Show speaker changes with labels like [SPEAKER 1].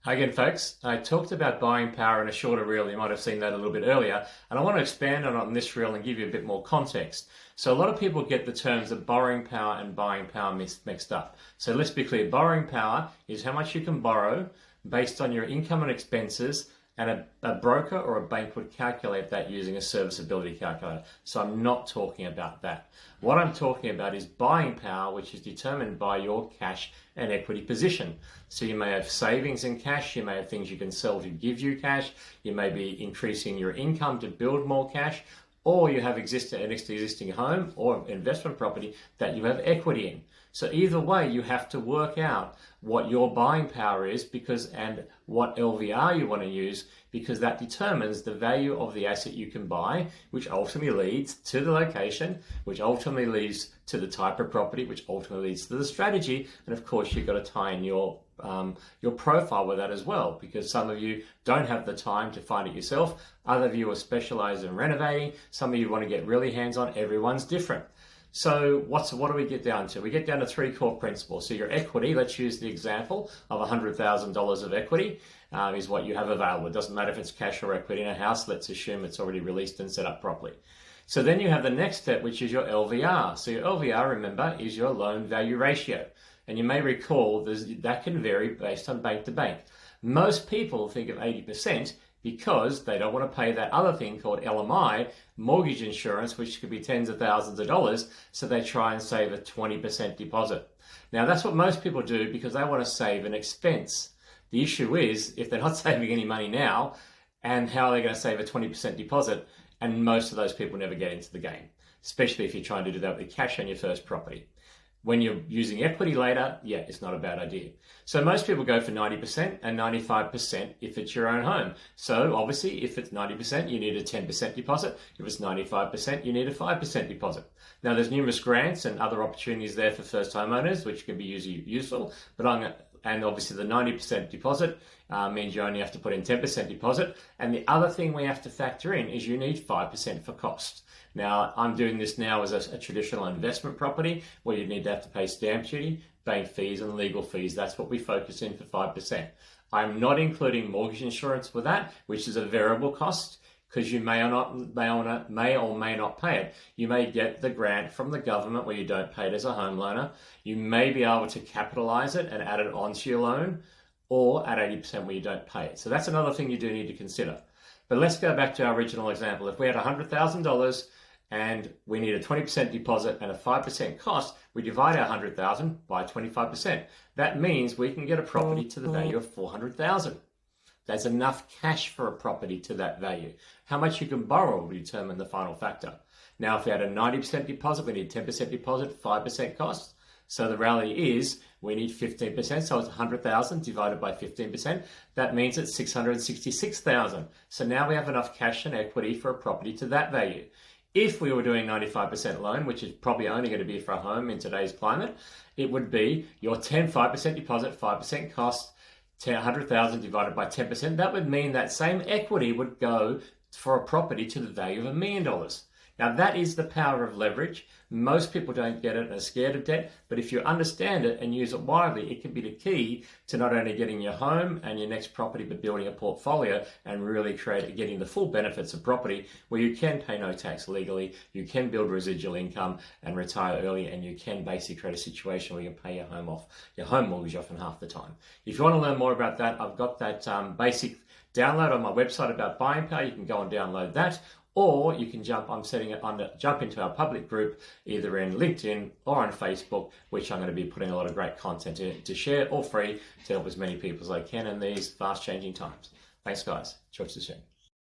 [SPEAKER 1] Hi again, folks. I talked about buying power in a shorter reel. You might have seen that a little bit earlier, and I want to expand on it in this reel and give you a bit more context. So a lot of people get the terms of borrowing power and buying power mixed up. So let's be clear. Borrowing power is how much you can borrow based on your income and expenses, and a broker or a bank would calculate that using a serviceability calculator. So I'm not talking about that. What I'm talking about is buying power, which is determined by your cash and equity position. So you may have savings in cash, you may have things you can sell to give you cash, you may be increasing your income to build more cash, or you have an existing home or investment property that you have equity in. So either way, you have to work out what your buying power is and what LVR you want to use, because that determines the value of the asset you can buy, which ultimately leads to the location, which ultimately leads to the type of property, which ultimately leads to the strategy. And of course, you've got to tie in your profile with that as well, because some of you don't have the time to find it yourself. Other of you are specialized in renovating. Some of you want to get really hands-on. Everyone's different. So what do we get down to? We get down to three core principles. So your equity, let's use the example of $100,000 of equity is what you have available. It doesn't matter if it's cash or equity in a house. Let's assume it's already released and set up properly. So then you have the next step, which is your LVR. So your LVR, remember, is your loan value ratio. And you may recall that can vary based on bank to bank. Most people think of 80% because they don't want to pay that other thing called LMI, mortgage insurance, which could be tens of thousands of dollars, so they try and save a 20% deposit. Now, that's what most people do because they want to save an expense. The issue is, if they're not saving any money now, and how are they going to save a 20% deposit? And most of those people never get into the game, especially if you're trying to do that with cash on your first property. When you're using equity later, yeah, it's not a bad idea. So most people go for 90% and 95% if it's your own home. So obviously, if it's 90%, you need a 10% deposit. If it's 95%, you need a 5% deposit. Now, there's numerous grants and other opportunities there for first homeowners, which can be useful. And obviously, the 90% deposit means you only have to put in 10% deposit. And the other thing we have to factor in is you need 5% for cost. Now, I'm doing this now as a traditional investment property where you need to have to pay stamp duty, bank fees, and legal fees. That's what we focus in for 5%. I'm not including mortgage insurance with that, which is a variable cost, because you may or may not pay it. You may get the grant from the government where you don't pay it as a home loaner. You may be able to capitalize it and add it onto your loan, or at 80% where you don't pay it. So that's another thing you do need to consider. But let's go back to our original example. If we had $100,000 and we need a 20% deposit and a 5% cost, we divide our $100,000 by 25%. That means we can get a property to the value of $400,000. That's enough cash for a property to that value. How much you can borrow will determine the final factor. Now, if we had a 90% deposit, we need 10% deposit, 5% cost. So the reality is we need 15%. So it's 100,000 divided by 15%. That means it's 666,000. So now we have enough cash and equity for a property to that value. If we were doing 95% loan, which is probably only going to be for a home in today's climate, it would be your 5% deposit, 5% cost, 100,000 divided by 10%. That would mean that same equity would go for a property to the value of $1 million. Now, that is the power of leverage. Most people don't get it and are scared of debt, but if you understand it and use it widely, it can be the key to not only getting your home and your next property, but building a portfolio and really getting the full benefits of property where you can pay no tax legally, you can build residual income and retire early, and you can basically create a situation where you can pay your home mortgage off in half the time. If you want to learn more about that, I've got that basic download on my website about buying power. You can go and download that. Or you can jump into our public group, either in LinkedIn or on Facebook, which I'm going to be putting a lot of great content to share, all free, to help as many people as I can in these fast changing times. Thanks, guys. 𝗕𝘂𝘆𝗶𝗴.